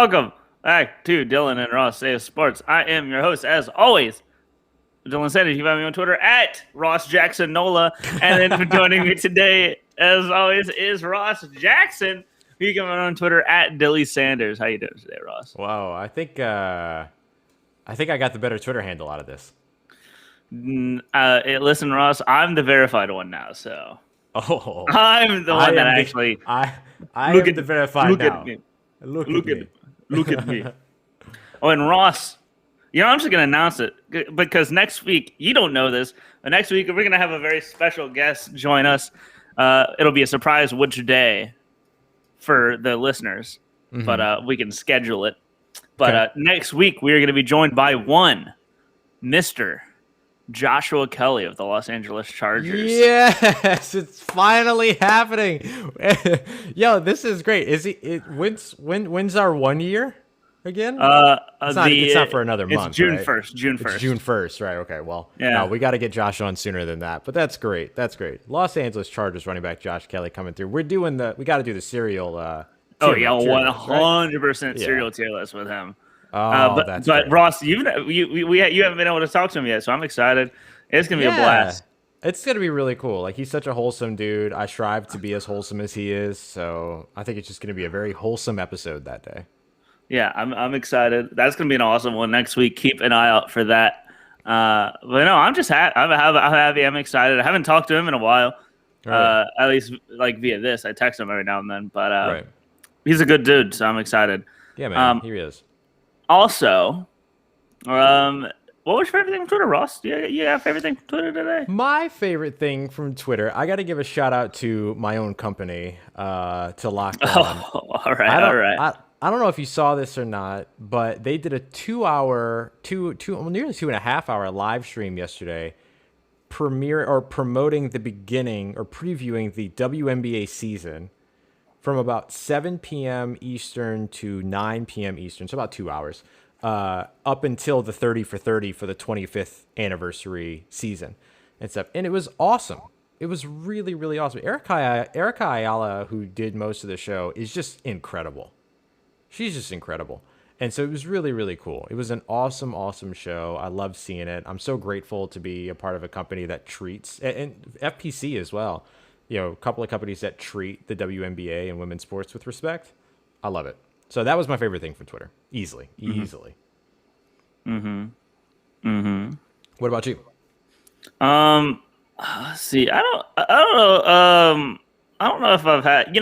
Welcome back to Dylan and Ross Say Sports. I am your host, as always, Dylan Sanders. You can find me on Twitter at Ross Jackson Nola. And then joining me today, as always, is Ross Jackson. You can find me on Twitter at Dilly Sanders. How you doing today, Ross? Wow, I think I got the better Twitter handle out of this. Listen, Ross, I'm the verified one now, so Oh, I'm the one that actually. I am the verified look now. At me. Look at me. Oh, and Ross, I'm just gonna announce it because next week, you don't know this, but next week we're gonna have a very special guest join us. It'll be a surprise which day for the listeners, but we can schedule it. But next week we are gonna be joined by one Mr. Joshua Kelly of the Los Angeles Chargers. Yes, it's finally happening. Yo, this is great. When's our 1 year again? It's not for another month. It's June right? 1st. June 1st. It's June 1st, right? Okay, well, yeah. No, we got to get Josh on sooner than that. But that's great. Los Angeles Chargers running back Josh Kelly coming through. We got to do the serial. 100% serial tier list with him. But great. Ross, you haven't been able to talk to him yet, so I'm excited. It's gonna be a blast. It's gonna be really cool. Like, he's such a wholesome dude. I strive to be as wholesome as he is, so I think it's just gonna be a very wholesome episode that day. Yeah, I'm excited. That's gonna be an awesome one next week. Keep an eye out for that. But no, I'm just happy. I'm happy. I'm excited. I haven't talked to him in a while. Right. At least like via this. I text him every now and then, but he's a good dude, so I'm excited. Yeah, man. Here he is. Also, what was your favorite thing from Twitter, Ross? You have a favorite thing from Twitter today? My favorite thing from Twitter, I got to give a shout out to my own company, to Locked On. Oh, all right. I don't know if you saw this or not, but they did a 2 hour, nearly 2.5 hour live stream yesterday, promoting the beginning or previewing the WNBA season. From about 7 p.m. Eastern to 9 p.m. Eastern, so about 2 hours, up until the 30 for 30 for the 25th anniversary season and stuff. And it was awesome. It was really, really awesome. Erica Ayala, who did most of the show, is just incredible. She's just incredible. And so it was really, really cool. It was an awesome, awesome show. I love seeing it. I'm so grateful to be a part of a company that treats, and FPC as well. A couple of companies that treat the WNBA and women's sports with respect. I love it. So that was my favorite thing from Twitter. Easily. What about you? See, I don't know. I don't know if I've had,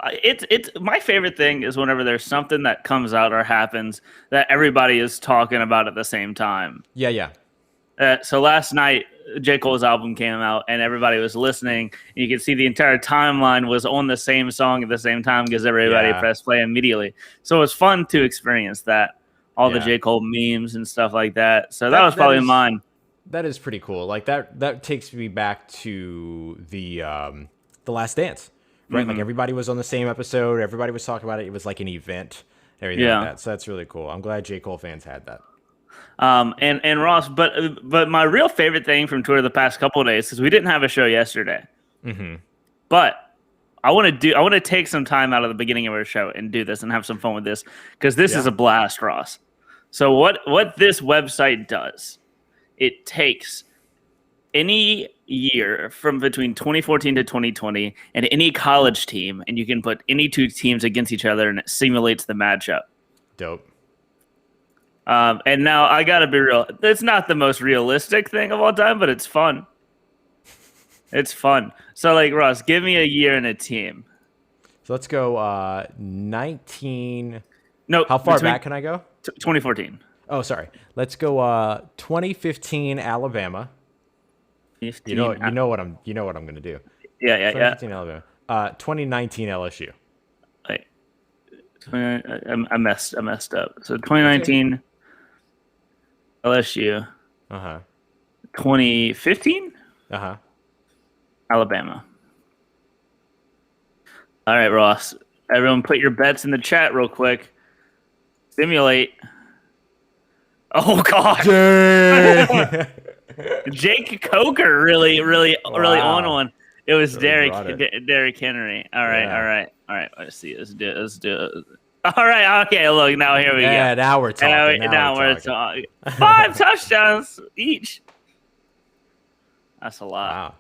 it's my favorite thing is whenever there's something that comes out or happens that everybody is talking about at the same time. Yeah. So last night, J. Cole's album came out and everybody was listening. And you could see the entire timeline was on the same song at the same time because everybody pressed play immediately. So it was fun to experience that, all the J. Cole memes and stuff like that. So that was probably mine. That is pretty cool. Like that takes me back to the Last Dance, right? Like everybody was on the same episode. Everybody was talking about it. It was like an event, everything like that. So that's really cool. I'm glad J. Cole fans had that. And Ross, but my real favorite thing from Twitter the past couple of days, because we didn't have a show yesterday, but I want to take some time out of the beginning of our show and do this and have some fun with this, because this is a blast, Ross. So what this website does, it takes any year from between 2014 to 2020 and any college team, and you can put any two teams against each other, and it simulates the matchup. Dope. And now I gotta be real. It's not the most realistic thing of all time, but it's fun. It's fun. So, like, Ross, give me a year and a team. So let's go 19. No, how far back can I go? 2014. Oh, sorry. Let's go 2015 Alabama. 15, you know what I'm gonna do. Yeah. 2015 Alabama. 2019 LSU. Wait, I messed up. So 2019 LSU. 2015 Alabama. All right, Ross. Everyone, put your bets in the chat real quick. Simulate. Oh God. Jake Coker really on one. It was Derrick Henry. All right. Let's see. Let's do it. All right. Okay. Look. Now here we go. Yeah, now we're talking. Now we're talking. 5 touchdowns each. That's a lot. Wow.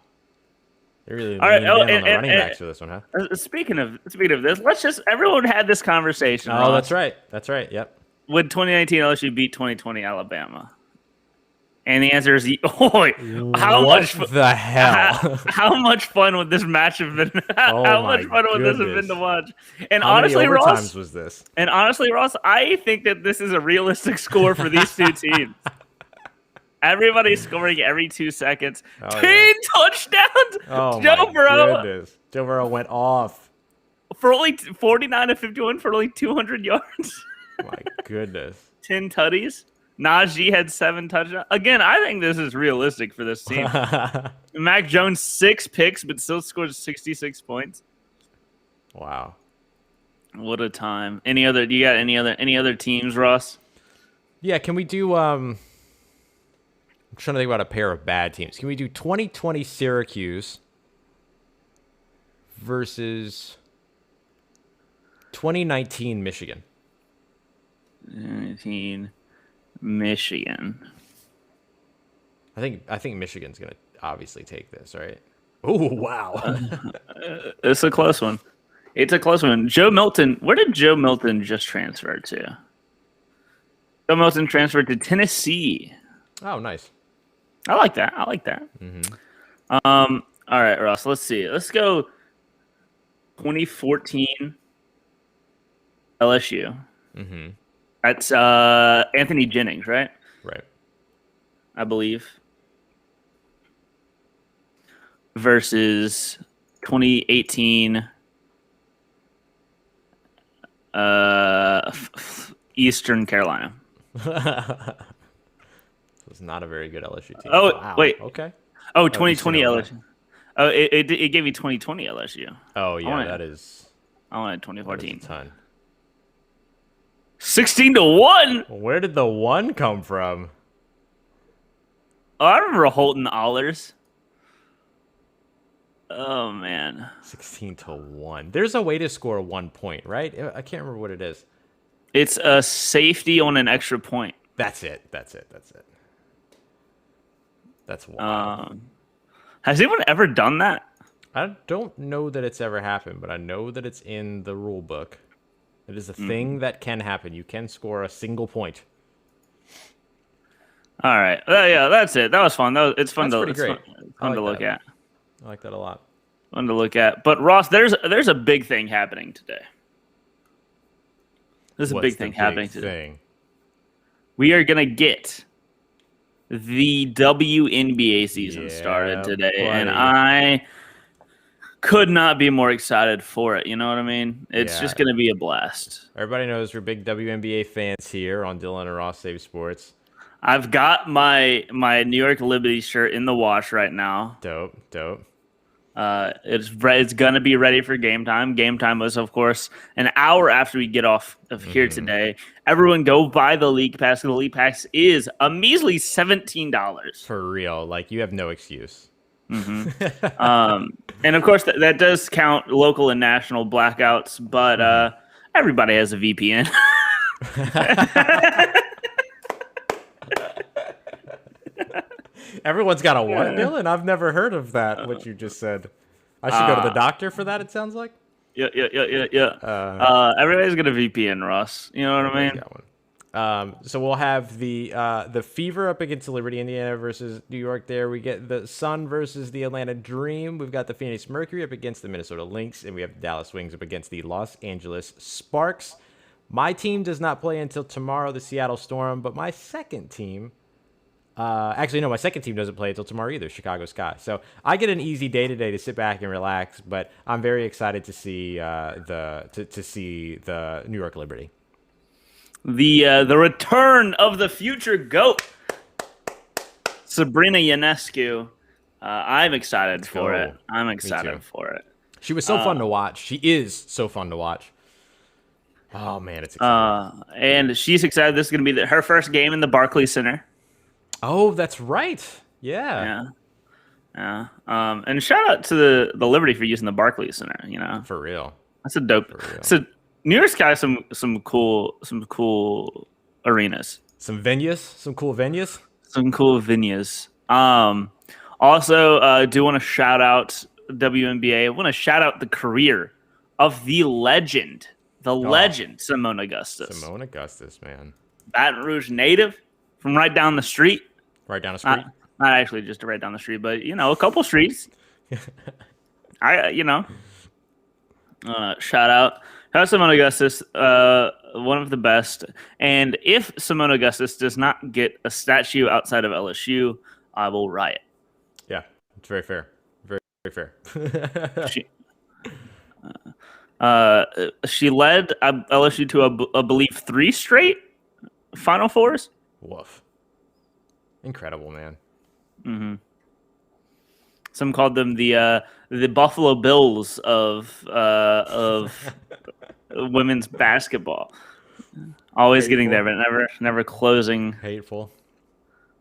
They really All right. leaned in on the running backs for this one, huh? Speaking of this, everyone had this conversation. Oh, Ross. that's right. That's right. Yep. Would 2019 LSU beat 2020 Alabama? And the answer is, how much the hell? How much fun would this match have been? How much fun would this have been to watch? And honestly, Ross, was this? And honestly, Ross, I think that this is a realistic score for these two teams. Everybody's scoring every 2 seconds. 10 touchdowns. Oh Joe Burrow. Goodness. Joe Burrow went off for only 49 of 51 for only 200 yards. My goodness. 10 tutties. Najee had 7 touchdowns. Again, I think this is realistic for this team. Mac Jones 6 picks, but still scored 66 points. Wow. What a time. Do you got any other teams, Ross? Yeah, can we do I'm trying to think about a pair of bad teams. Can we do 2020 Syracuse versus 2019 Michigan? 2019 Michigan. I think Michigan's gonna obviously take this, right? Oh wow. It's a close one. Joe Milton, where did Joe Milton just transfer to? Joe Milton transferred to Tennessee. Oh, nice. I like that. Mm-hmm. All right, Ross, let's see. Let's go 2014 LSU. Mm-hmm. That's Anthony Jennings, right? Right. I believe. Versus 2018 Eastern Carolina. It's not a very good LSU team. Oh, wow. wait. Okay. Oh, 2020 LSU. Oh, it gave you 2020 LSU. Oh, yeah, that is. I wanted 2014. That is a ton. 16-1. Where did the 1 come from? Oh, I remember Holton Allers. Oh man. 16-1. There's a way to score 1 point, right? I can't remember what it is. It's a safety on an extra point. That's it. That's wild. Has anyone ever done that? I don't know that it's ever happened, but I know that it's in the rule book. It is a thing that can happen. You can score a single point. All right. Yeah, that's it. That was fun. It's fun to look at. I like that a lot. Fun to look at. But Ross, there's a big thing happening today. There's a big thing happening today. We are gonna get the WNBA season started today, and I could not be more excited for it. You know what I mean? It's just gonna be a blast. Everybody knows we're big WNBA fans here on Dylan and Ross Save Sports. I've got my New York Liberty shirt in the wash right now. Dope. It's gonna be ready for game time. Game time was, of course, an hour after we get off of here today. Everyone go buy the League Pass. The League Pass is a measly $17. For real, like you have no excuse. Mm-hmm. And of course that does count local and national blackouts, but everybody has a VPN. Everyone's got a what, Dylan? I've never heard of that, what you just said. I should go to the doctor for that, it sounds like? Yeah. Everybody's got a VPN, Ross. You know what I mean? Got one. So we'll have the Fever up against Liberty, Indiana versus New York there. We get the Sun versus the Atlanta Dream. We've got the Phoenix Mercury up against the Minnesota Lynx, and we have the Dallas Wings up against the Los Angeles Sparks. My team does not play until tomorrow, the Seattle Storm, but my second team... actually, no, my second team doesn't play until tomorrow either, Chicago Sky. So I get an easy day today to sit back and relax, but I'm very excited to see the New York Liberty. The return of the future GOAT, Sabrina Ionescu. I'm excited for it. I'm excited for it. She was so fun to watch. She is so fun to watch. Oh man, it's exciting. And she's excited. This is going to be her first game in the Barclays Center. Oh, that's right. Yeah. And shout out to the Liberty for using the Barclays Center. You know, for real. That's a dope. New York's got some cool arenas. Some venues, some cool venues. Some cool venues. Also, do want to shout out WNBA. I want to shout out the career of the legend, Simone Augustus. Simone Augustus, man. Baton Rouge native from right down the street. Right down the street? Not actually just right down the street, but, a couple streets. Shout out. Simone Augustus, one of the best. And if Simone Augustus does not get a statue outside of LSU, I will riot. Yeah, it's very fair. Very, very fair. She led LSU to, I believe, 3 straight Final Fours. Woof. Incredible, man. Mm-hmm. Some called them the Buffalo Bills of women's basketball. Always getting there, but never closing. Hateful.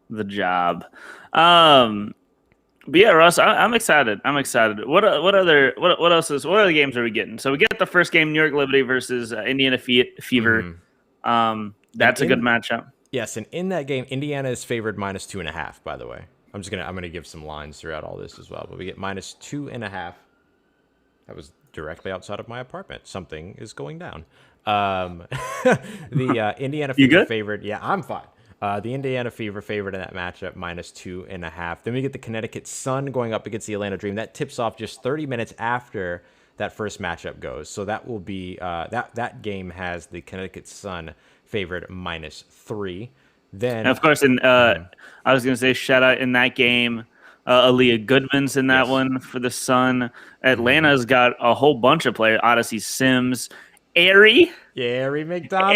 The job. But yeah, Russ, I'm excited. What other games are we getting? So we get the first game, New York Liberty versus Indiana Fever. Mm-hmm. That's a good matchup. Yes, and in that game, Indiana is favored -2.5. By the way, I'm gonna give some lines throughout all this as well. But we get -2.5. That was directly outside of my apartment. Something is going down. The Indiana Fever favored. Yeah, I'm fine. The Indiana Fever favored in that matchup -2.5. Then we get the Connecticut Sun going up against the Atlanta Dream. That tips off just 30 minutes after that first matchup goes. So that will be that game has the Connecticut Sun favored -3. Then, and of course, I was going to say shout out in that game. Aaliyah Goodman's in that one for the Sun. Atlanta's got a whole bunch of players. Odyssey Sims, Aerie McDonald.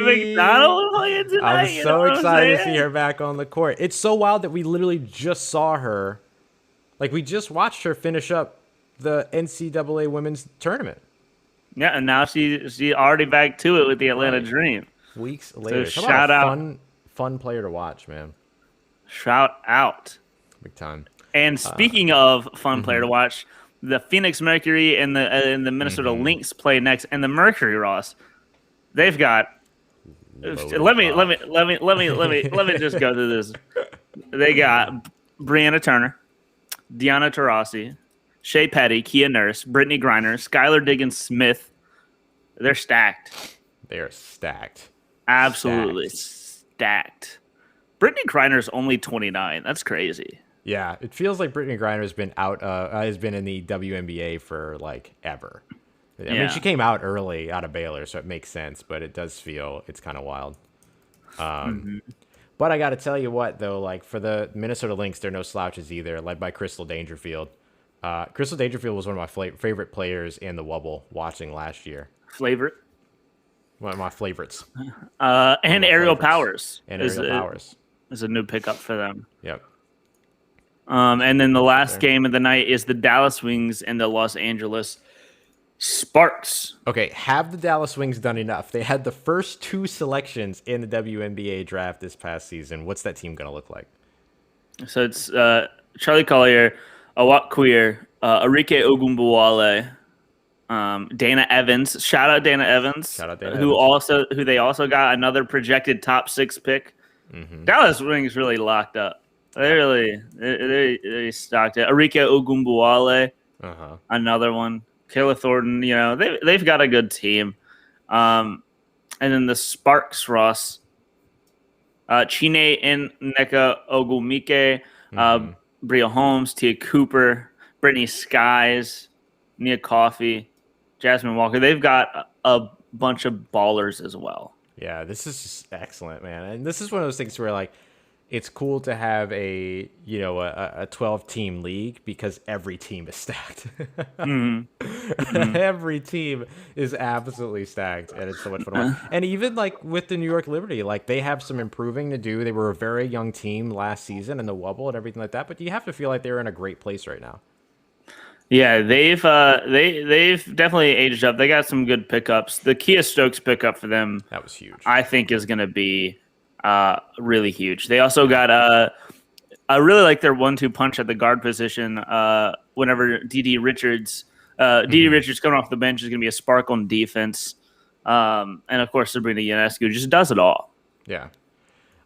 McDonald playing tonight. I'm so excited to see her back on the court. It's so wild that we literally just saw her. Like, we just watched her finish up the NCAA women's tournament. Yeah, and now she already back to it with the Atlanta Dream. Weeks later. So shout out. Fun player to watch, man. Shout out. Big time. And speaking of fun player to watch, the Phoenix Mercury and the Minnesota Lynx play next, and the Mercury, Ross, they've got. Let me just go through this. They got Brianna Turner, Deanna Taurasi, Shea Petty, Kia Nurse, Brittany Griner, Skylar Diggins Smith. They're stacked. They are stacked. Absolutely stacked. Brittany Griner's only 29. That's crazy. Yeah, it feels like Brittany Griner has been out. Has been in the WNBA for like ever. I mean, she came out early out of Baylor, so it makes sense. But it does feel it's kind of wild. But I got to tell you what, though, like for the Minnesota Lynx, they're no slouches either. Led by Crystal Dangerfield. Crystal Dangerfield was one of my favorite players in the Wubble watching last year. Favorite? One of my favorites. And Aerial Powers. And Aerial Powers is a new pickup for them. Yep. And then the last game of the night is the Dallas Wings and the Los Angeles Sparks. Okay, have the Dallas Wings done enough? They had the first 2 selections in the WNBA draft this past season. What's that team going to look like? So it's Charlie Collier, Awak Queer, Arike Ogunbowale, Dana Evans. Shout out Dana Evans. Who they also got another projected top 6 pick. Dallas Wings really locked up. They stocked it. Arike Ogunbowale, another one. Kayla Thornton, they've got a good team. And then the Sparks, Ross. Chine Nneka Ogumike, Bria Holmes, Tia Cooper, Brittany Skies, Nia Coffey, Jasmine Walker. They've got a bunch of ballers as well. Yeah, this is just excellent, man. And this is one of those things where, like, it's cool to have a 12-team league because every team is stacked. Every team is absolutely stacked, and it's so much fun to watch. And even like with the New York Liberty, like they have some improving to do. They were a very young team last season in the Wubble and everything like that, but you have to feel like they're in a great place right now. Yeah, they've definitely aged up. They got some good pickups. The Kia Stokes pickup for them, that was huge. I think is going to be really huge. They also got I really like their 1-2 punch at the guard position. Whenever DD Richards coming off the bench is going to be a spark on defense. And of course, Sabrina Ionescu just does it all. Yeah.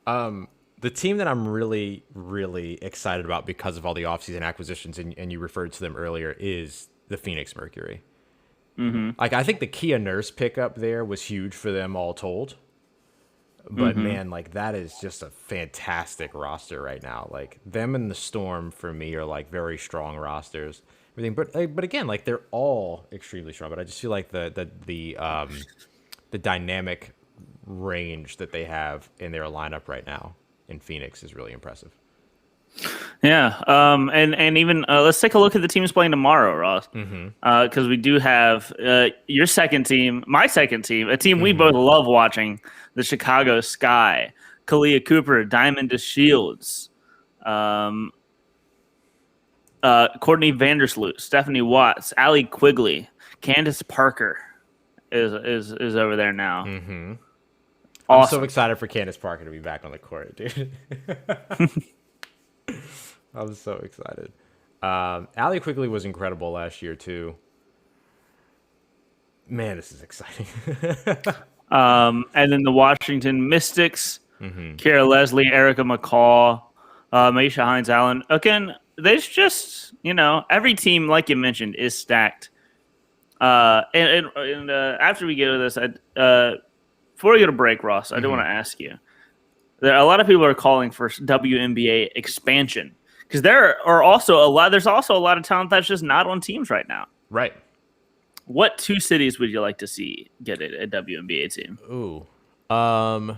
The team that I'm really, really excited about because of all the offseason acquisitions, and you referred to them earlier, is the Phoenix Mercury. Mm-hmm. Like, I think the Kia Nurse pickup there was huge for them all told. But man, like, that is just a fantastic roster right now. Like, them and the Storm for me are like very strong rosters. Everything, but again, like, they're all extremely strong. But I just feel like the dynamic range that they have in their lineup right now in Phoenix is really impressive. Yeah, and even let's take a look at the teams playing tomorrow, Ross. Because we do have your second team, my second team, a team we both love watching, the Chicago Sky, Kalia Cooper, Diamond DeShields, Courtney Vandersloot, Stephanie Watts, Allie Quigley, Candace Parker is over there now. Mm-hmm. Awesome. I'm so excited for Candace Parker to be back on the court, dude. I'm so excited. Allie Quigley was incredible last year too. Man, this is exciting. And then the Washington Mystics, Kara Leslie, Erica McCall, Maisha Hines Allen. Again, there's just, every team, like you mentioned, is stacked. And after we get to this, before we go to break, Ross, I do want to ask you. There a lot of people are calling for WNBA expansion because there's also a lot of talent that's just not on teams right now. Right. What two cities would you like to see get a WNBA team? Ooh. Let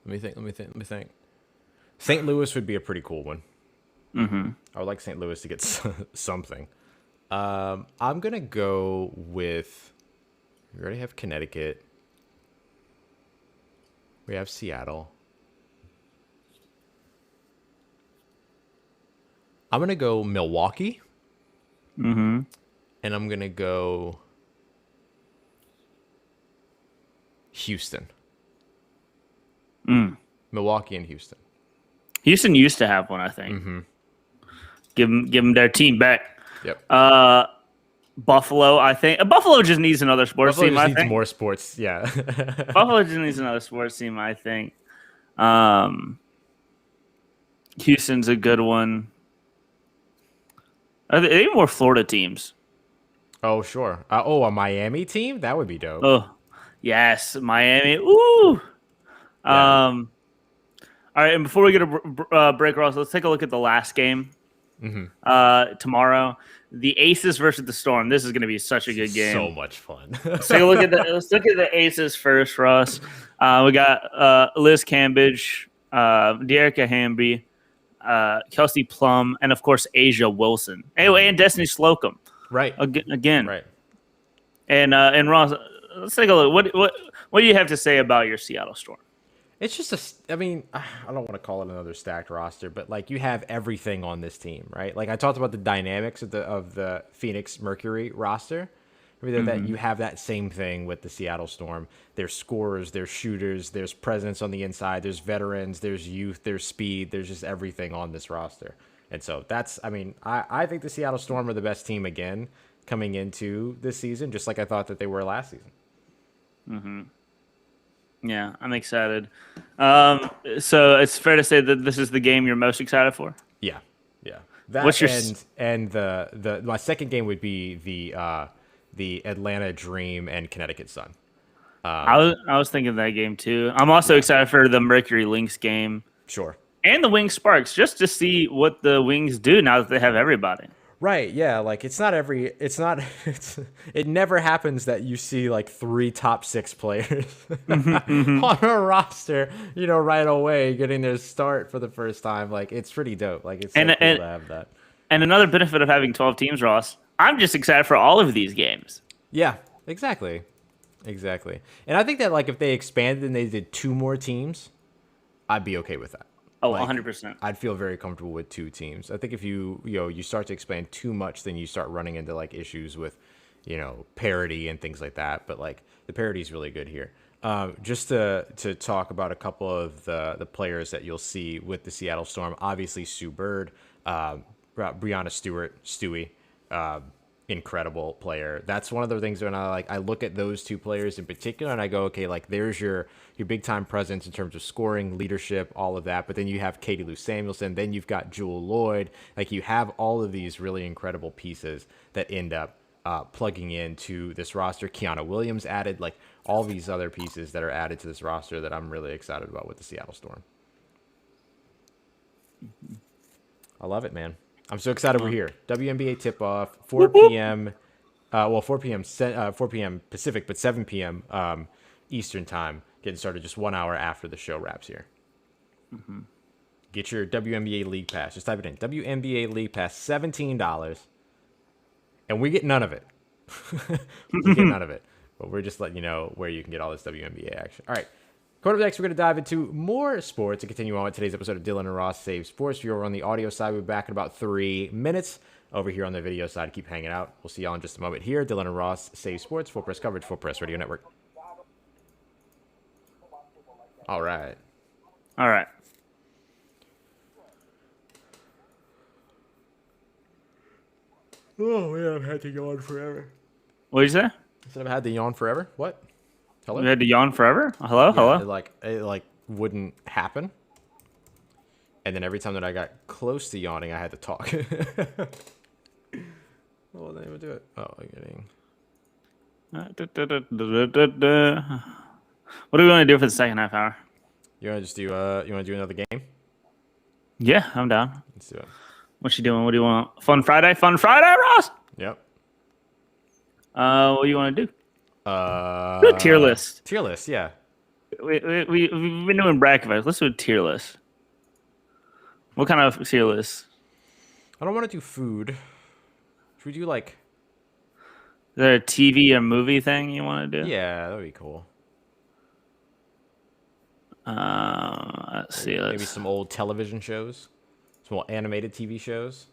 me think. St. Louis would be a pretty cool one. Mm-hmm. I would like St. Louis to get something. I'm gonna go with. We already have Connecticut. We have Seattle. I'm gonna go Milwaukee. Mm-hmm. And I'm gonna go Houston. Milwaukee and Houston. Houston used to have one, I think. Mm-hmm. Give them their team back. Yep. Buffalo, I think. Buffalo just needs another sports Buffalo team. just needs more sports. Yeah. Buffalo just needs another sports team, I think. Houston's a good one. Are there any more Florida teams? Oh, sure. A Miami team? That would be dope. Oh, yes, Miami. Ooh. Yeah. All right, and before we get a break, Ross, let's take a look at the last game. Tomorrow, the Aces versus the Storm. This is going to be such a good game. So much fun. Let's look at the Aces first, Ross. We got Liz Cambridge, Dearica Hamby, Kelsey Plum, and of course Asia Wilson. Anyway, and Destiny Slocum. Right. Again. Right. And Ross, let's take a look. What do you have to say about your Seattle Storm? It's just I don't want to call it another stacked roster, but like you have everything on this team, right? Like I talked about the dynamics of the Phoenix Mercury roster. That you have that same thing with the Seattle Storm. There's scorers, there's shooters, there's presence on the inside, there's veterans, there's youth, there's speed, there's just everything on this roster. And so I think the Seattle Storm are the best team again coming into this season, just like I thought that they were last season. Mm-hmm. Yeah, I'm excited. So it's fair to say that this is the game you're most excited for? Yeah. That What's your and the my second game would be the Atlanta Dream and Connecticut Sun. I was thinking that game too. I'm also excited for the Mercury Lynx game. Sure. And the Wings Sparks, just to see what the Wings do now that they have everybody. Right, yeah, like it never happens that you see like 3 top 6 players on a roster, right away getting their start for the first time. Like it's pretty dope. Like it's cool to have that. And another benefit of having 12 teams, Ross, I'm just excited for all of these games. Yeah, exactly. And I think that like if they expanded and they did 2 more teams, I'd be okay with that. Oh, 100%. I'd feel very comfortable with 2 teams. I think if you start to expand too much, then you start running into like issues with, parity and things like that. But like the parity is really good here. Just to talk about a couple of the players that you'll see with the Seattle Storm. Obviously, Sue Bird, Brianna Stewart, Stewie, incredible player. That's one of the things when I look at those two players in particular and I go, okay, like there's your big time presence in terms of scoring, leadership, all of that. But then you have Katie Lou Samuelson, then you've got Jewel Lloyd. Like you have all of these really incredible pieces that end up plugging into this roster. Kiana Williams added, like all these other pieces that are added to this roster that I'm really excited about with the Seattle Storm. I love it, man. I'm so excited we're here. WNBA tip-off, 4 p.m. 4 p.m. Pacific, but 7 p.m. Eastern time. Getting started just 1 hour after the show wraps here. Mm-hmm. Get your WNBA League Pass. Just type it in. WNBA League Pass, $17. And we get none of it. We get none of it. But we're just letting you know where you can get all this WNBA action. All right. Coming up next, we're going to dive into more sports and continue on with today's episode of Dylan and Ross Save Sports. If you're over on the audio side, we'll be back in about 3 minutes. Over here on the video side, keep hanging out. We'll see y'all in just a moment here. Dylan and Ross Save Sports, Full Press Coverage, Full Press Radio Network. All right. All right. Oh, man, I've had to yawn forever. What did you say? I said I've had to yawn forever? What? Hello? You had to yawn forever? Hello? Yeah, Hello? It wouldn't happen. And then every time that I got close to yawning, I had to talk. Well, then would do it. Oh, I'm getting. What do we want to do for the second half hour? You want to just do? You want to do another game? Yeah, I'm down. Let's do it. What you doing? What do you want? Fun Friday? Fun Friday, Ross? Yep. What do you want to do? Do a tier list. Tier list, yeah. We've been doing bracket fights. Let's do a tier list. What kind of tier list? I don't want to do food. Should we do like? Is there a TV or movie thing you want to do? Yeah, that would be cool. Let's see. Maybe some old television shows, some old animated TV shows.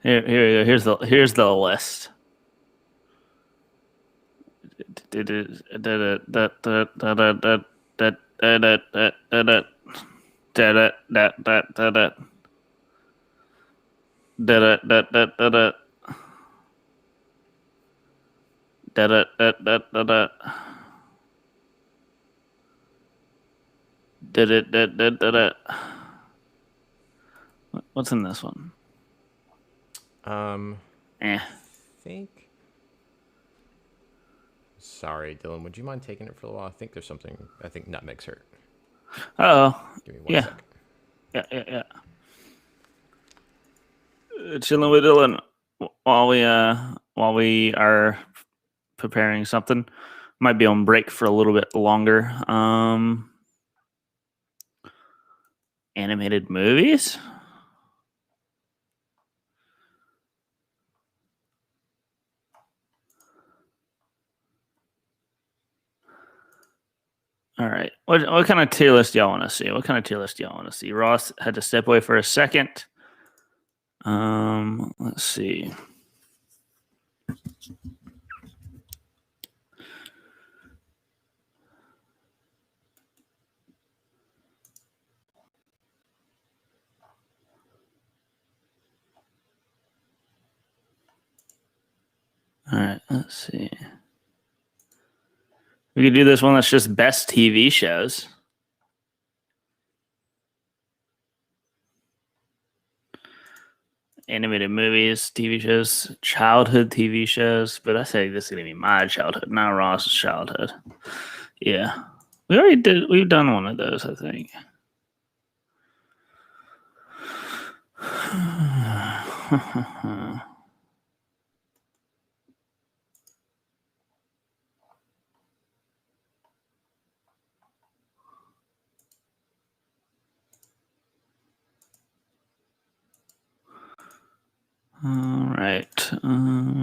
Here we go. Here's the list. What's in this one? Think. Sorry, Dylan. Would you mind taking it for a while? I think there's something. I think nutmegs hurt. Oh. Give me one second. Yeah. Chilling with Dylan while we are preparing something. Might be on break for a little bit longer. Animated movies. All right. What kind of tier list do y'all want to see? Ross had to step away for a second. Let's see. All right, let's see. We could do this one that's just best TV shows. Animated movies, TV shows, childhood TV shows. But I say this is going to be my childhood, not Ross's childhood. Yeah. We've done one of those, I think. All right. All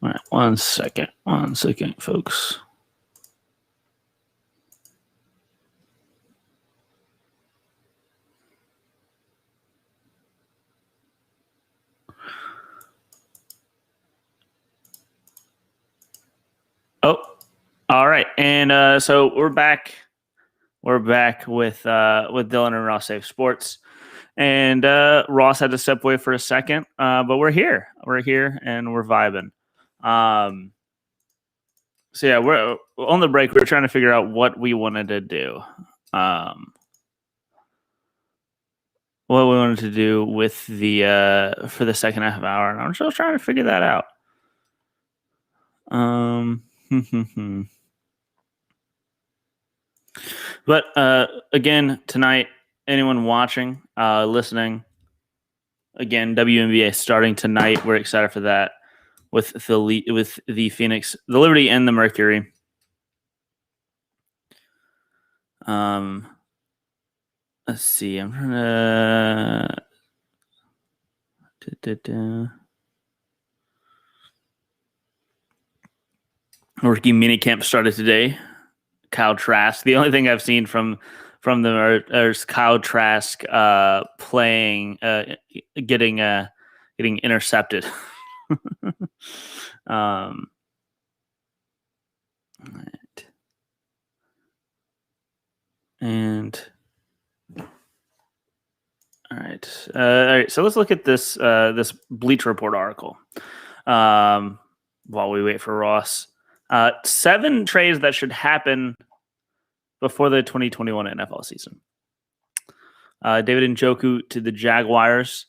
right. One second, folks. Oh, all right. And so we're back. We're back with Dylan and Ross Save Sports. And Ross had to step away for a second, but we're here. We're here, and we're vibing. So yeah, we're on the break. We're trying to figure out what we wanted to do. What we wanted to do with the for the second half hour, and I'm still trying to figure that out. But again, tonight, anyone watching, listening, again, WNBA starting tonight. We're excited for that with the Phoenix, the Liberty, and the Mercury. Let's see. I'm trying to. Rookie minicamp started today. Kyle Trask. The only thing I've seen from them is Kyle Trask playing, getting intercepted. Right. And all right. So let's look at this this Bleacher Report article while we wait for Ross. 7 trades that should happen before the 2021 NFL season. David Njoku to the Jaguars.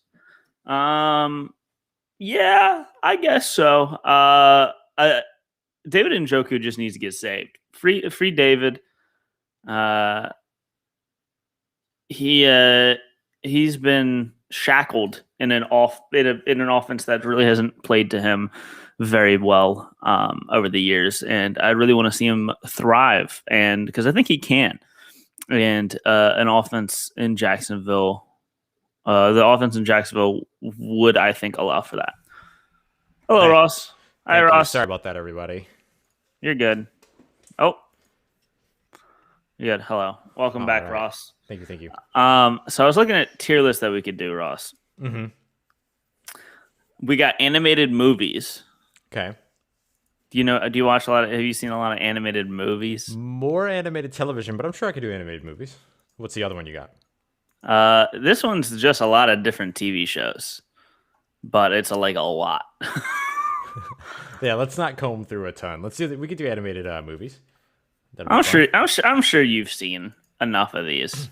Yeah, I guess so. David Njoku just needs to get saved. Free David. He's been shackled in an offense that really hasn't played to him very well over the years, and I really want to see him thrive, and because I think he can. And an offense in Jacksonville, the offense in Jacksonville would, I think, allow for that. Hello, hey, Ross. Hi, Ross. Sorry about that, everybody. You're good. Oh, you're good. Hello. Welcome back, right. Ross. Thank you. So I was looking at tier lists that we could do, Ross. Mm-hmm. We got animated movies. Okay. Do you watch a lot? Have you seen a lot of animated movies? More animated television, but I'm sure I could do animated movies. What's the other one you got? This one's just a lot of different TV shows, but it's like a lot. Yeah, let's not comb through a ton. Let's do that. We could do animated movies. I'm sure you've seen enough of these,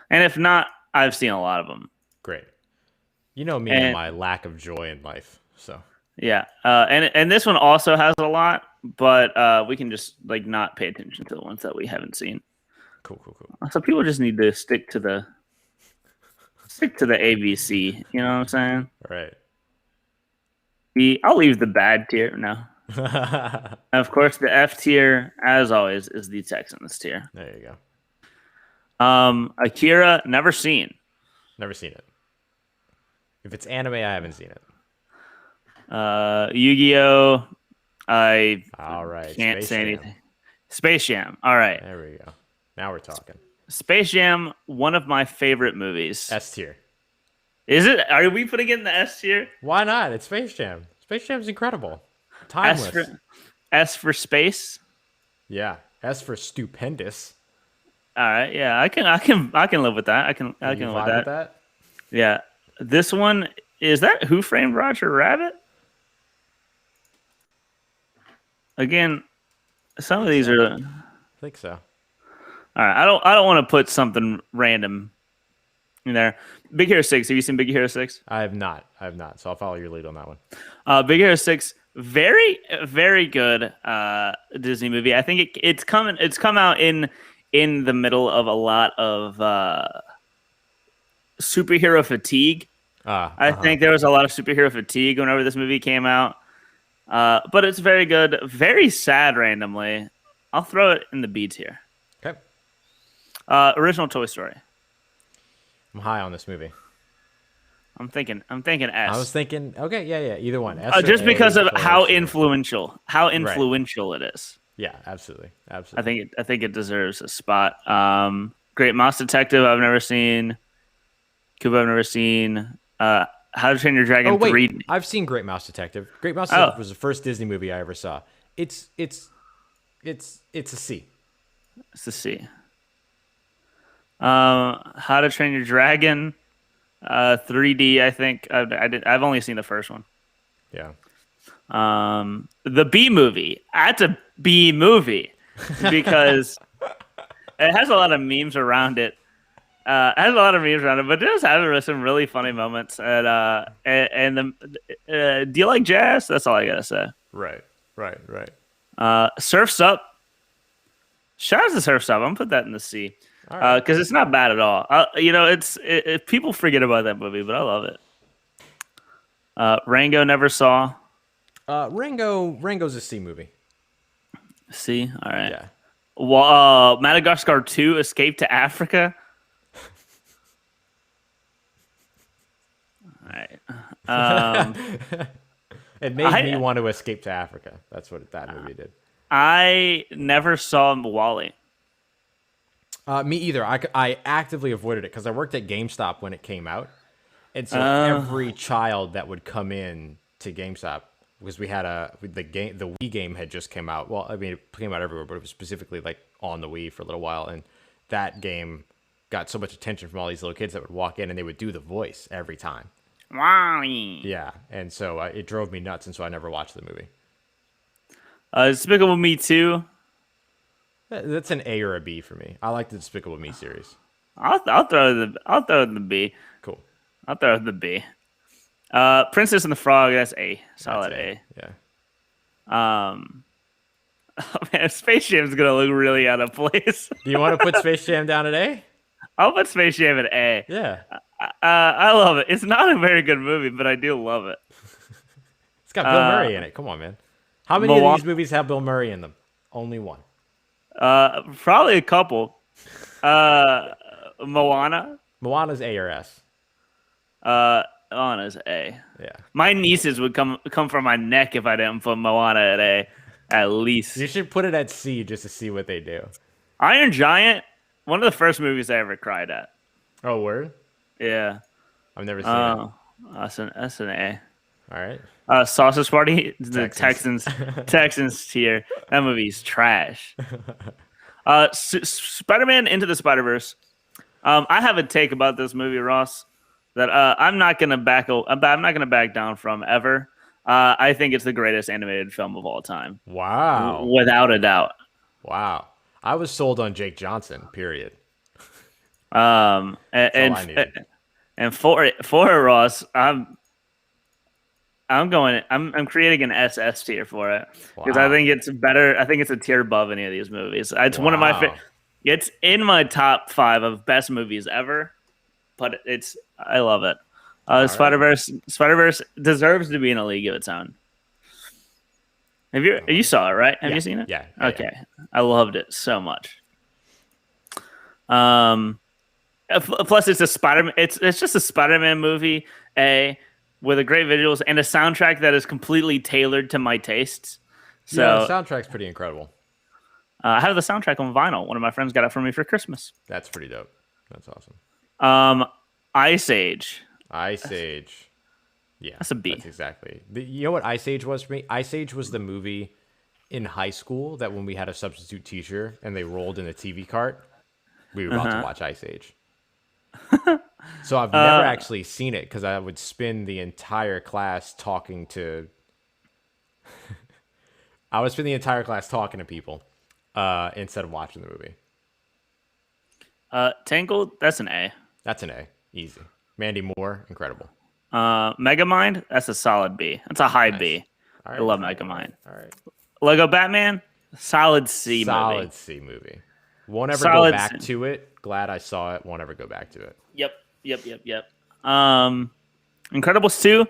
and if not, I've seen a lot of them. Great. You know me and my lack of joy in life, so. Yeah, and this one also has a lot, but we can just not pay attention to the ones that we haven't seen. Cool. So people just need to stick to the ABC. You know what I'm saying? Right. I'll leave the bad tier. No. Of course, the F tier, as always, is the Texans tier. There you go. Akira, never seen. Never seen it. If it's anime, I haven't seen it. Yu-Gi-Oh! I can't Space say Jam. anything. Space Jam. All right. There we go. Now we're talking. Space Jam, one of my favorite movies. S tier. Is it? Are we putting it in the S tier? Why not? It's Space Jam. Space Jam's incredible. Timeless. S for space. Yeah. S for stupendous. All right. Yeah, I can live with that. I can live with that. Yeah. This one, is that Who Framed Roger Rabbit? Again, some of these are. I think so. All right. I don't want to put something random in there. Big Hero 6. Have you seen Big Hero 6? I have not. So I'll follow your lead on that one. Big Hero 6, very, very good Disney movie. I think it's come out in the middle of a lot of superhero fatigue. I think there was a lot of superhero fatigue whenever this movie came out. But it's very good, very sad randomly. I'll throw it in the B tier. Okay. Original Toy Story. I'm high on this movie. I'm thinking S. I was thinking, okay, yeah, either one. S just because of how influential it is. Yeah, absolutely. I think it deserves a spot. Great Mouse Detective, I've never seen. Cuba, I've never seen. How to Train Your Dragon 3. I've seen Great Mouse Detective. Great Mouse Detective was the first Disney movie I ever saw. It's a C. It's a C. How to Train Your Dragon. 3D. I think I've only seen the first one. Yeah. The B movie. That's a B movie because it has a lot of memes around it. It has a lot of memes around it, but it does have some really funny moments. Do you like jazz? That's all I gotta say. Right. Right. Surfs Up. Shout out to Surfs Up. I'm gonna put that in the C All right. because it's not bad at all. People forget about that movie, but I love it. Rango never saw. Rango's a C movie. C. All right. Yeah. Well, Madagascar 2: Escape to Africa. All right. It made me want to escape to Africa. That's what that movie did. I never saw Wally. Me either. I actively avoided it because I worked at GameStop when it came out, and so every child that would come in to GameStop, because we had the Wii game had just came out. Well, I mean, it came out everywhere, but it was specifically like on the Wii for a little while, and that game got so much attention from all these little kids that would walk in and they would do the voice every time. Wally. Yeah, and so it drove me nuts, and so I never watched the movie. Despicable Me 2. That's an A or a B for me. I like the Despicable Me series. I'll throw it in the B. Cool. I'll throw it in the B. Princess and the Frog. That's A. Solid A. Yeah. Oh man, Space Jam's gonna look really out of place. Do you want to put Space Jam down at A? I'll put Space Jam at A. Yeah. I love it. It's not a very good movie, but I do love it. It's got Bill Murray in it. Come on, man. How many of these movies have Bill Murray in them? Only one. Probably a couple. Moana. Moana's A or S. Moana's A. Yeah. My nieces would come from my neck if I didn't put Moana at A. At least. You should put it at C just to see what they do. Iron Giant. One of the first movies I ever cried at. Oh, word? Yeah. I've never seen it. That's an A. All right. Sausage Party, the Texans tier. That movie's trash. Spider-Man Into the Spider-Verse. I have a take about this movie, Ross, that I'm not gonna back down from ever. I think it's the greatest animated film of all time. Wow. Without a doubt. Wow. I was sold on Jake Johnson. Period. And for Ross, I'm creating an SS tier for it because I think it's better. I think it's a tier above any of these movies. It's one of my it's in my top 5 of best movies ever, but I love it. Spider-Verse deserves to be in a league of its own. You saw it, right? Have you seen it? Yeah. Okay. Yeah. I loved it so much. Plus it's a Spider-Man. It's just a Spider-Man movie, with a great visuals and a soundtrack that is completely tailored to my tastes. So yeah, the soundtrack's pretty incredible. I have the soundtrack on vinyl. One of my friends got it for me for Christmas. That's pretty dope. That's awesome. Ice Age. Yeah, that's a B. That's exactly. You know what Ice Age was for me? Ice Age was the movie in high school that when we had a substitute teacher and they rolled in a TV cart, we were about to watch Ice Age. So I've never actually seen it because I would spend the entire class talking to people instead of watching the movie. Tangled, that's an A. That's an A. Easy. Mandy Moore, incredible. Megamind, that's a solid B. That's a high B. Right, I love Megamind. All right. Lego Batman, solid C movie. C movie. Won't ever go back to it. Glad I saw it. Won't ever go back to it. Yep. Incredibles 2,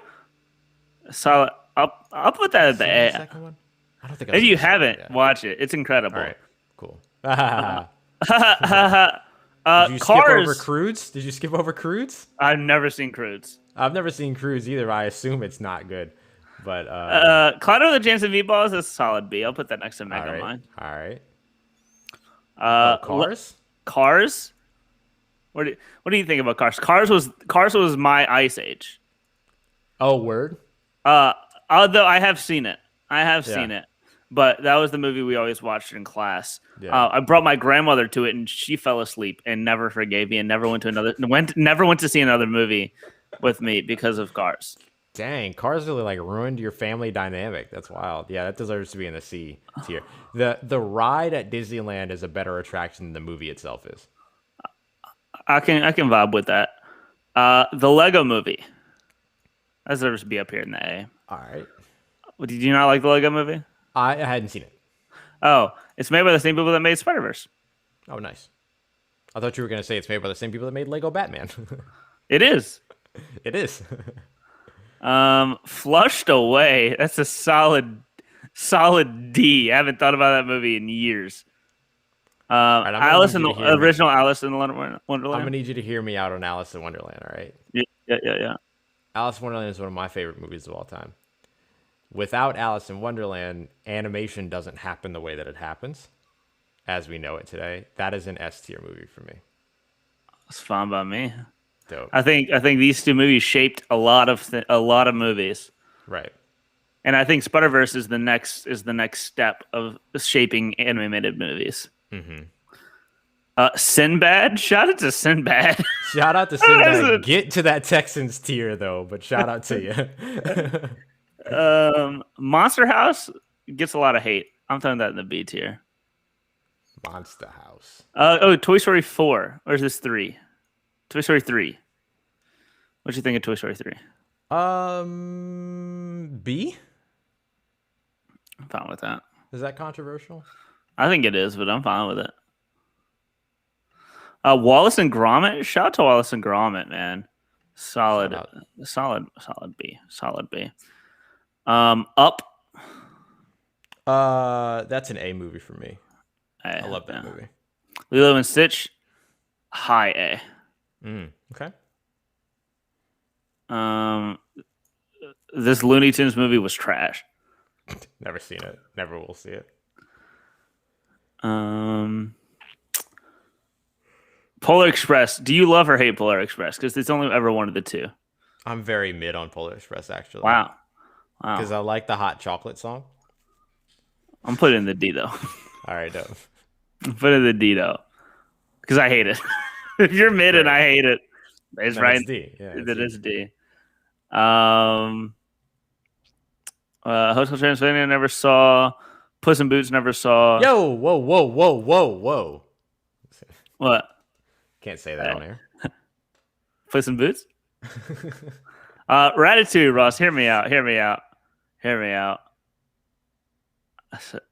solid. I'll put that at the A. Second one? I don't think if you haven't, watch it. It's incredible. All right. Cool. Did you skip over Croods? I've never seen Croods. I've never seen Croods either. I assume it's not good. But Cloud of the Chance of Meatballs is a solid B. I'll put that next to Megamind. All right. Cars? Cars? What do you think about Cars? Cars was my Ice Age. Oh, word? Although I have seen it. Seen it. but that was the movie we always watched in class. Yeah. I brought my grandmother to it, and she fell asleep and never forgave me, and never went to see another movie with me because of Cars. Dang, Cars really like ruined your family dynamic. That's wild. Yeah, that deserves to be in the C tier. The ride at Disneyland is a better attraction than the movie itself is. I can vibe with that. The Lego Movie. That deserves to be up here in the A. All right. Did you not like the Lego Movie? I hadn't seen it. Oh, it's made by the same people that made Spider-Verse. Oh, nice. I thought you were going to say it's made by the same people that made Lego Batman. It is. It is. Flushed Away. That's a solid D. I haven't thought about that movie in years. Right, original Alice in Wonderland. I'm going to need you to hear me out on Alice in Wonderland, all right? Yeah. Alice in Wonderland is one of my favorite movies of all time. Without Alice in Wonderland, animation doesn't happen the way that it happens, as we know it today. That is an S tier movie for me. It's fine by me. Dope. I think these two movies shaped a lot of movies. Right. And I think Spider-Verse is the next step of shaping animated movies. Mm-hmm. Sinbad. Shout out to Sinbad. Shout out to Sinbad. Get to that Texans tier though, but shout out to you. Monster House gets a lot of hate. I'm throwing that in the B tier. Monster House. Toy Story 4. Or is this 3? Toy Story 3. What do you think of Toy Story 3? B? I'm fine with that. Is that controversial? I think it is, but I'm fine with it. Wallace and Gromit. Shout out to Wallace and Gromit, man. Solid B. Up. That's an A movie for me. I love that movie. Lilo and Stitch. High A. Okay. This Looney Tunes movie was trash. Never seen it. Never will see it. Polar Express. Do you love or hate Polar Express? Because it's only ever one of the two. I'm very mid on Polar Express, actually. Wow. Because I like the hot chocolate song. I'm putting in the D, though. All right, dope. I'm putting in the D, though. Because I hate it. If you're mid and I hate it, it's right. It's D. Yeah, it's D. Hotel Transylvania never saw. Puss in Boots never saw. Yo, whoa. What? Can't say that on air. Puss in Boots? Ratatouille, Ross. Hear me out.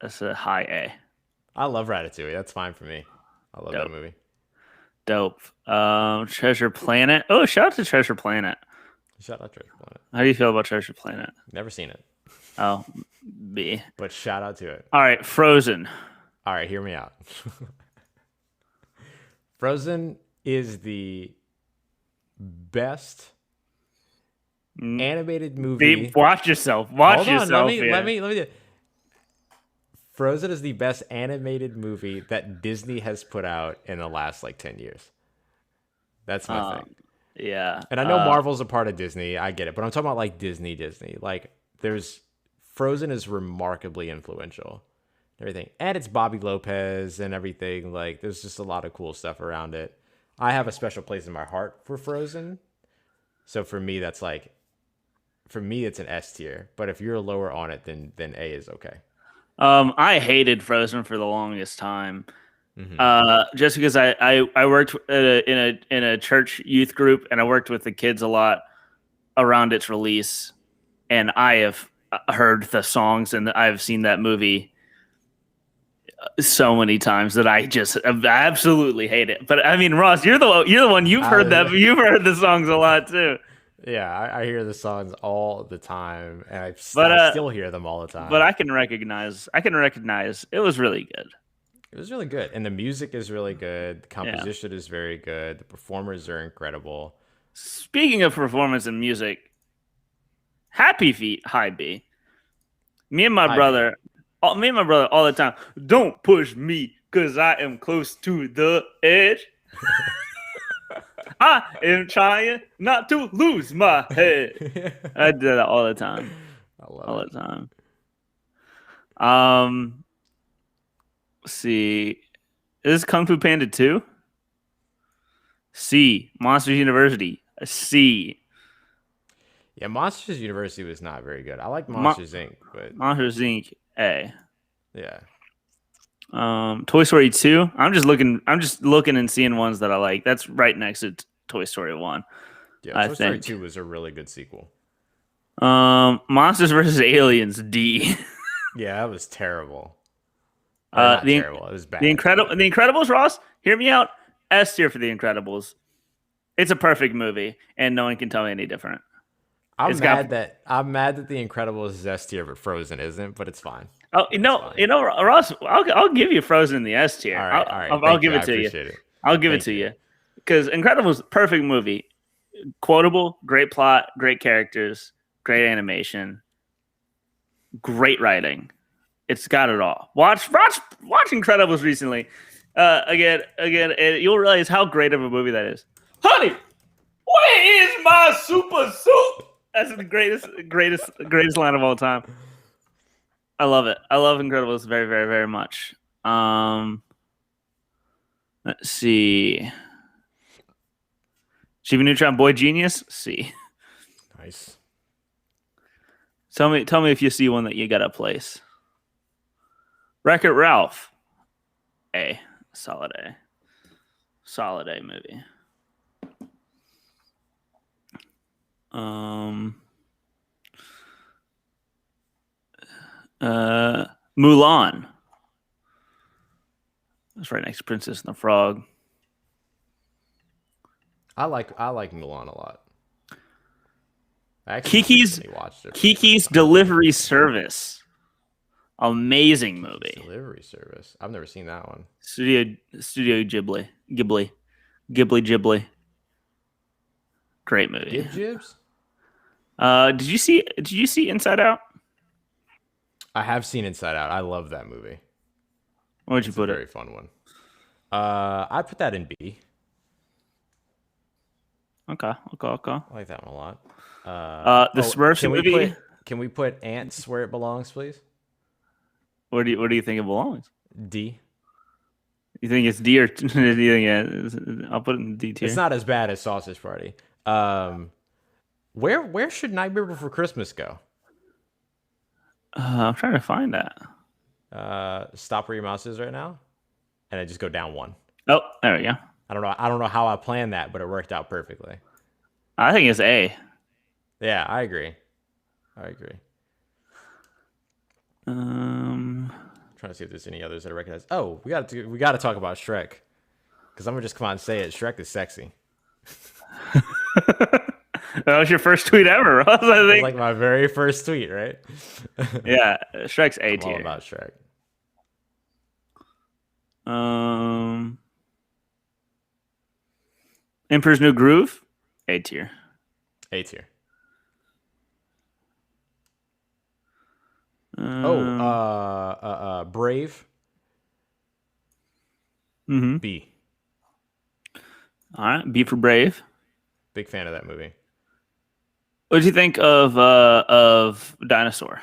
That's a high A. I love Ratatouille. That's fine for me. I love that movie. Dope. Treasure Planet. Oh, shout out to Treasure Planet. Shout out Treasure Planet. How do you feel about Treasure Planet? Never seen it. Oh, B. But shout out to it. All right, Frozen. All right, hear me out. Frozen is the best animated movie. Watch yourself. Let me. Frozen is the best animated movie that Disney has put out in the last 10 years. That's my thing. Yeah. And I know Marvel's a part of Disney. I get it. But I'm talking about Disney. Frozen is remarkably influential. Everything. And it's Bobby Lopez and everything. There's just a lot of cool stuff around it. I have a special place in my heart for Frozen. So for me, it's an S tier. But if you're lower on it, then A is okay. I hated Frozen for the longest time. Just because I worked in a church youth group, and I worked with the kids a lot around its release, and I have heard the songs and I've seen that movie so many times that I absolutely hate it. But I mean, Ross, you're the one. You've heard the songs a lot too. Yeah, I hear the songs all the time, and I still hear them all the time. But I can recognize it was really good. It was really good, and the music is really good. The composition is very good. The performers are incredible. Speaking of performance and music, Happy Feet, high B. Me and my brother all the time. Don't push me, cause I am close to the edge. I am trying not to lose my head. I do that all the time. I love it. The time. Let's see. Is this Kung Fu Panda 2? C. Monsters University. A C. Yeah, Monsters University was not very good. I like Mo- Monsters Inc., but Monsters Inc. A. yeah. Toy Story 2. I'm just looking and seeing ones that I like. That's right next to Toy Story 1, Yeah, I Toy Story think. 2 was a really good sequel. Monsters versus Aliens D. Yeah, that was terrible. Or not The terrible. It was bad. The Incredibles, Ross. Hear me out. S tier for The Incredibles. It's a perfect movie, and no one can tell me any different. I'm mad that The Incredibles is S tier, but Frozen isn't. But it's fine. Oh, Ross. I'll give you Frozen in the S tier. All right. I'll give it to you. I'll give it to you because Incredibles, perfect movie, quotable, great plot, great characters, great animation, great writing. It's got it all. Watch Incredibles recently. Again, and you'll realize how great of a movie that is. Honey, where is my super suit? That's the greatest line of all time. I love it. I love Incredibles very, very, very much. Let's see. Chibi Neutron Boy Genius? C. Nice. Tell me if you see one that you gotta place. Wreck-It Ralph. A. Solid A. Solid A movie. Mulan. That's right next to Princess and the Frog. I like Mulan a lot. Kiki's Delivery Service. Amazing movie. Delivery Service. I've never seen that one. Studio Ghibli. Great movie. Jibs? Did you see Inside Out? I have seen Inside Out. I love that movie. Where'd you put it? Very fun one. I put that in B. Okay. I like that one a lot. The Smurfs movie. Can we put Ants where it belongs, please? Where do you think it belongs? D. You think it's D or do you think I'll put it in D tier. It's not as bad as Sausage Party. Where should Nightmare Before Christmas go? I'm trying to find that. Stop where your mouse is right now, and I just go down one. Oh, there we go. I don't know how I planned that, but it worked out perfectly. I think it's A. Yeah, I agree. I'm trying to see if there's any others that I recognize. Oh, we got to talk about Shrek, because I'm gonna just come out and say it. Shrek is sexy. That was your first tweet ever, Ross. I think. Like my very first tweet, right? Yeah, Shrek's A tier. All about Shrek. Emperor's New Groove, A tier. A tier. Brave. Mm-hmm. B. All right, B for Brave. Big fan of that movie. What did you think of Dinosaur? I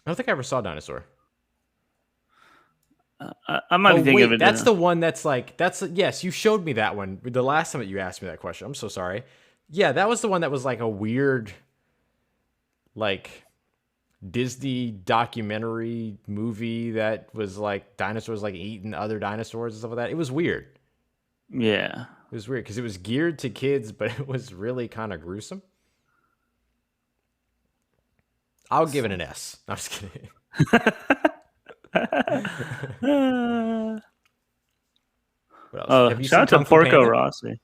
don't think I ever saw Dinosaur. I might be thinking of it. That's the one that's like yes, you showed me that one the last time that you asked me that question. I'm so sorry. Yeah, that was the one that was like a weird, like Disney documentary movie that was like dinosaurs like eating other dinosaurs and stuff like that. It was weird. Yeah. It was weird because it was geared to kids, but it was really kind of gruesome. I'll give it an S. I'm just kidding. What else? Have you shout out to Porco Rossi.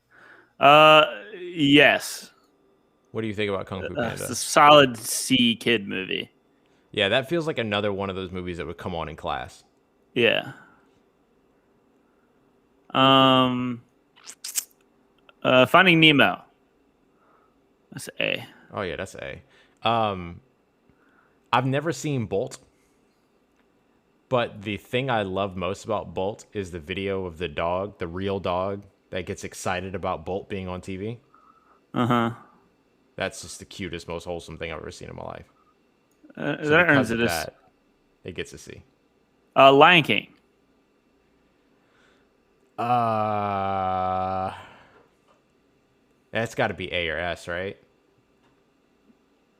Yes. What do you think about Kung Fu Panda? It's a solid C kid movie. Yeah, that feels like another one of those movies that would come on in class. Yeah. Finding Nemo. That's A. Oh yeah, that's A. I've never seen Bolt, but the thing I love most about Bolt is the video of the dog, the real dog that gets excited about Bolt being on TV. That's just the cutest, most wholesome thing I've ever seen in my life. That earns it. It gets a C. Lion King. That's got to be A or S, right?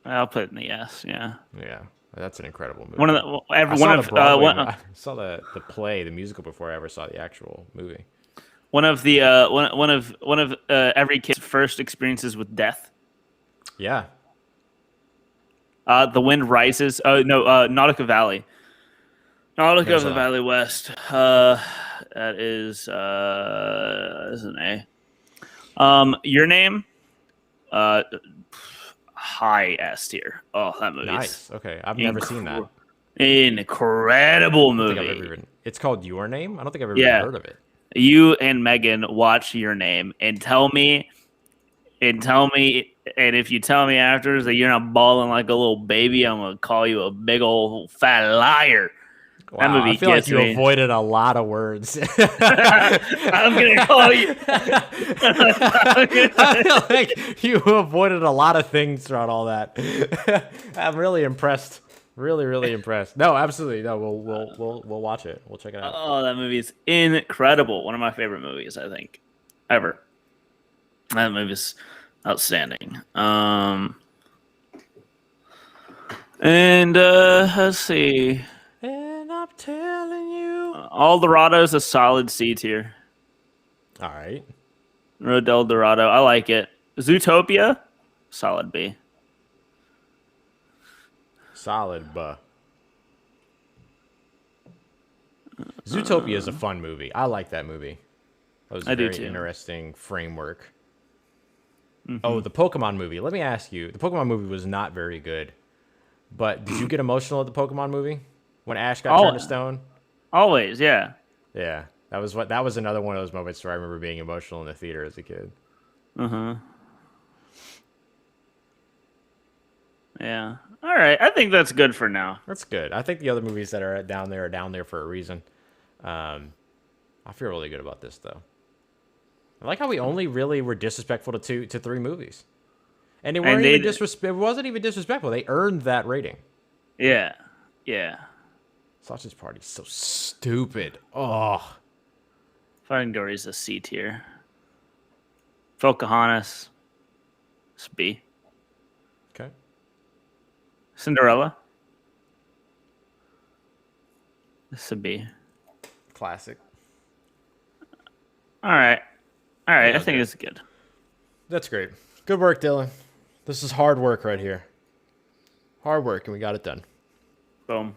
I'll put it in the S. Yeah. Yeah, that's an incredible movie. One of the I one saw of the Broadway. one, I saw the play, the musical before I ever saw the actual movie. one of the one of every kid's first experiences with death. Yeah. The Wind Rises. Oh no, Nautica Valley. Nautica Never of saw the that. Valley West. That is an A. Your Name. High S tier. Oh, that movie Nice. Okay, I've never seen that. Incredible I don't think I've movie. ever even. It's called Your Name. I don't think I've ever even heard of it. You and Megan watch Your Name and tell me, and if you tell me afterwards that you're not bawling like a little baby, I'm gonna call you a big old fat liar. Wow, That movie I feel like gets you me. avoided a lot of words. I'm gonna call you. I feel like you avoided a lot of things throughout all that. I'm really impressed. Really, really impressed. No, absolutely. No, we'll watch it. We'll check it out. Oh, that movie is incredible. One of my favorite movies, I think, ever. That movie's outstanding. And let's see. And I'm telling you. El Dorado's a solid C tier. All right. Road del Dorado, I like it. Zootopia, solid B. Solid, buh. Zootopia is a fun movie. I like that movie. That was a very interesting framework. Mm-hmm. Oh, the Pokemon movie. Let me ask you. The Pokemon movie was not very good. But did you get emotional at the Pokemon movie? When Ash got turned to stone? Always, yeah. Yeah. That was another one of those moments where I remember being emotional in the theater as a kid. Uh-huh. Yeah. All right. I think that's good for now. That's good. I think the other movies that are down there for a reason. I feel really good about this, though. I like how we only really were disrespectful to 3 movies. And it wasn't even disrespectful. They earned that rating. Yeah. Yeah. Sausage Party's so stupid. Oh. Finding Dory's a C tier. Pocahontas. It's B. Okay. Cinderella. This a B. Classic. All right. I think good. it's good. That's great. Good work, Dylan. This is hard work right here. Hard work, and we got it done. Boom.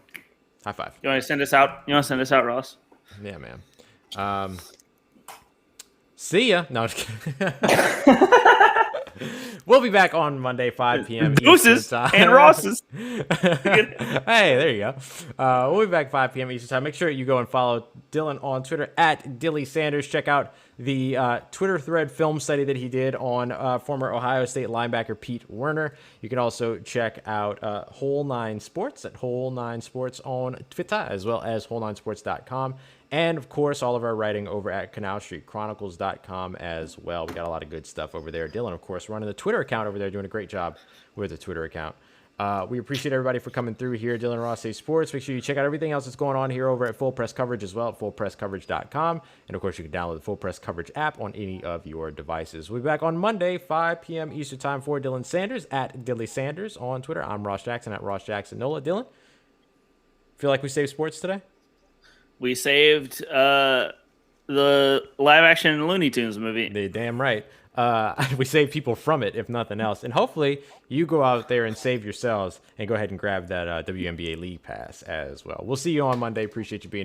High five. You want to send us out? Ross? Yeah, man. See ya. No, I'm just kidding. We'll be back on Monday, 5 p.m. Deuces and Ross's. Hey, there you go. We'll be back 5 p.m. Eastern time. Make sure you go and follow Dylan on Twitter at Dilly Sanders. Check out the Twitter thread film study that he did on former Ohio State linebacker Pete Werner. You can also check out Whole 9 Sports at Whole 9 Sports on Twitter, as well as whole9sports.com. And, of course, all of our writing over at CanalStreetChronicles.com as well. We got a lot of good stuff over there. Dylan, of course, running the Twitter account over there, doing a great job with the Twitter account. We appreciate everybody for coming through here. Dylan Ross Saves Sports. Make sure you check out everything else that's going on here over at Full Press Coverage as well at fullpresscoverage.com. And, of course, you can download the Full Press Coverage app on any of your devices. We'll be back on Monday, 5 p.m. Eastern time for Dylan Sanders at Dilly Sanders on Twitter. I'm Ross Jackson at Ross Jackson Nola. Dylan, feel like we saved sports today? We saved the live-action Looney Tunes movie. They're damn right. We save people from it, if nothing else. And hopefully you go out there and save yourselves and go ahead and grab that WNBA League Pass as well. We'll see you on Monday. Appreciate you being